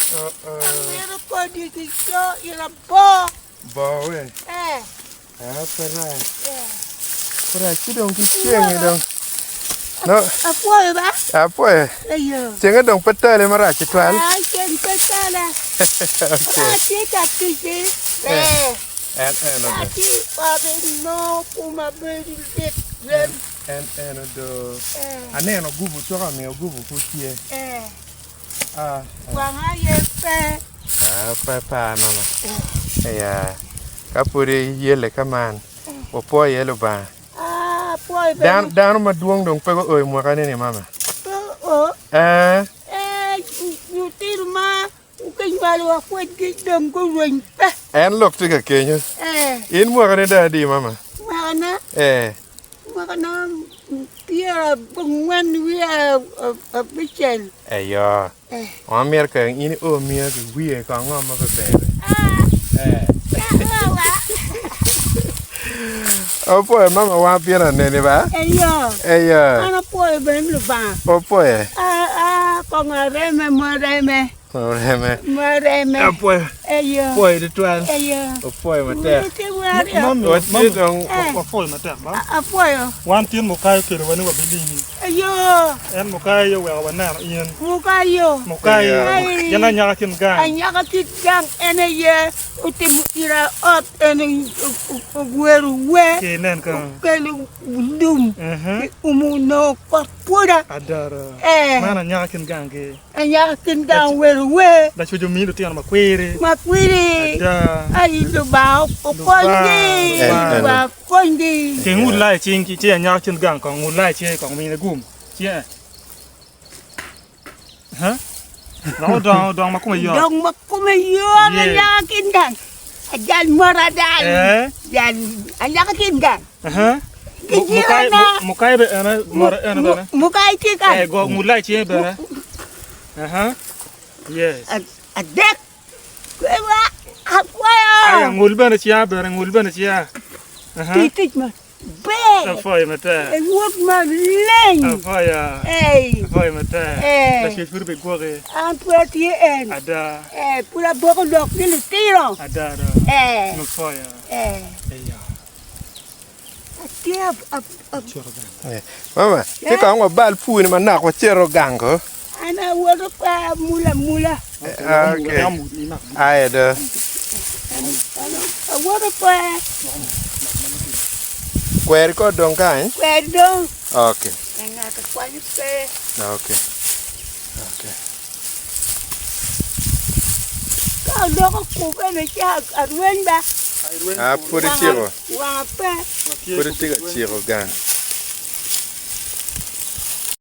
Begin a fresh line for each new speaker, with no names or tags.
Mero ko dito ila bo.
Bo we. Pera. Pera kidong kicheng dong. No.
Apoy ba?
Apoy.
Ayo.
Chenga dong petale mara chitwal.
Chen petale.
Okay.
Ati.
And
Ati pabe no kuma bedi dit.
and do. Ane no gubu chora mi gubu kutie.
Wanga yepe.
Pa mama. Ya. Kapuri yele kaman. Opo yelo ba.
Apoy ba.
Dan ma duong dong pego oi mo kanene mama.
You tell ma ukai malu aku gidam ko ruin pa.
En lok tiga kenyo. In mo kanene da di mama.
Mana? Makana dia penguan dia bicara.
Ayo. Amerika ini Amerika gue ka ngoma ba bebe. Opo mama wa pira nene ba? Ayo.
Ana poe ben lu ba.
Opo
Ko ngareme mareme. Apo. Ayo.
Poe de twal.
Ayo.
Opo mate.
Mama
dong
opo mate ba.
Apo yo.
Wan tin mo kai kero wani wa bilini.
Ayo.
En mo kai yo wa wana ien.
Mukayo.
Mo kai yana nya kin ga.
Anya ka gang ene ye uti mutira ot ene gweru we.
Kenen ka.
Kelu dum. Umuno papura.
Adara. Mana nya kin gange.
Anya kin gang weru we.
Da chujo mi do tiana makwere.
Makwiri.
Ada.
Ai do ba opongi. Ba kongi.
Ke ngulai chingi che nya kin gang ko ngulai che ko mi na gum. Che. Ha? Dong makuma yo.
Dong makuma yo anya kin gang. Ajan moradal. Jan anya kin gang.
Mukai be ana mora ana bana.
Mukai tika.
Go ngulai che bana. Yes.
Atek. Kuwa akwayo.
Ay ngulbana chia bana ngulbana chia.
Titik ma. Be.
Afoy mata.
Ngok ma leng.
Afoya. Afoy mata. La chef furbe gore.
Antuati en.
Ada.
Pula boko dok ni tiro.
Ada. Afoya. Ya.
Atia
Mama, ke ka ngo bal pu ni manak wa chero gango.
Ana woro pa mula.
Okay. Ai da.
Woro pa.
Kwer ko dong kain?
Kwer dong.
Okay.
Nga ka kwani pe.
Okay.
Ka doko ku be ne cha arwen ba.
Puri chiro.
Wa pa.
Puri tiga chiro gan.